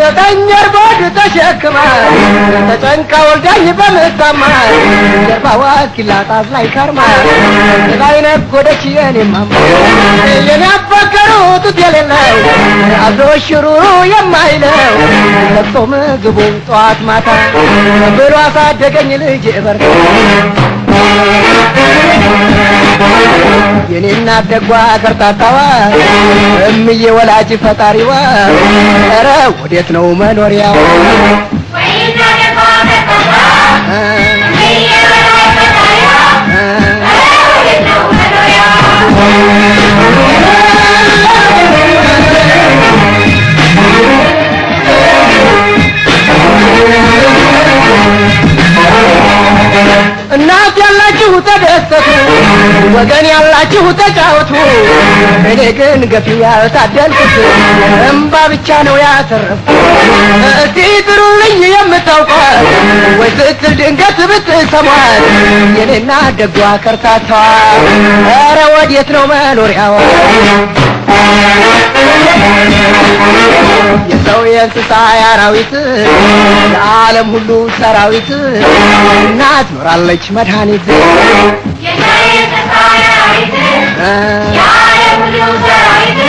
ዘጠኝር ባድ ተሸክማ ተጨንቃ ወልዳኝ በምታማ ጀርባዋ ኪላጣት ላይ ከርማ ላይ ነጎደች የኔማማ የኔ አፈቀሩት የሌለው አብሮ ሽሩሩ የማይለው ለቅሶ ምግቡ ጠዋት ማታ ብሎ አሳደገኝ ልጅ በርታ የኔና ደጓ ከርታታዋ እምዬ ወላጅ ፈጣሪዋ ኧረ ወዴት ነው መኖሪያው ወይና ደጓ ከርታታዋ እምዬ ወላጅ ፈጣሪዋ ኧረ ወዴት ነው መኖሪያው እናት ያላችሁ ተደሰቱ ወገን ያላችሁ ተጫወቱ እኔ ግን ገፊ ያልታደልኩት እምባ ብቻ ነው ያተረፍኩት እስቲ ጥሩልኝ የምታውቋት ወይ ስትል ድንገት ብትሰሟት የኔና ደጓ ከርታታዋ ኧረ ወዴት ነው መኖሪያዋ የሰው የእንስሳ የአራዊት የዓለም ሁሉ ሰራዊት እናት ኖራለች መድኃኒት የሰው የእንስሳ የአራዊት የዓለም ሁሉ ሰራዊት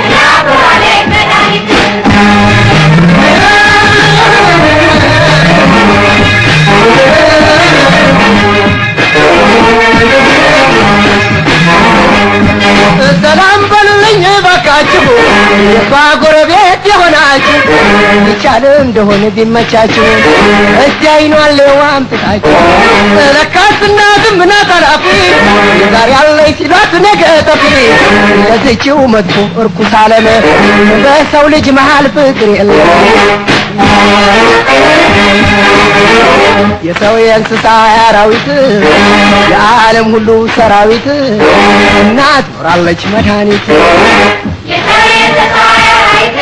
እናት ኖራለች መድኃኒት ሰላም በሉልኝ ባካችሁ የሷ ጎረቤት የሆናችሁ ይቻል እንደሆነ ቢመቻችሁ እስቲ አይኗን ለዋምጥታችሁ ለካስ እናትም ናት አላፊ ዛሬ ያለኝ ሲሏት ነገ ጠፊ ለዚችው መጥፎ እርኩስ ዓለም በሰው ልጅ መሃል ፍቅር የለም የሰው የእንስሳ የአራዊት የዓለም ሁሉ ሰራዊት እናት ኖራለች መድኃኒት የሰው የእንስሳ የአራዊት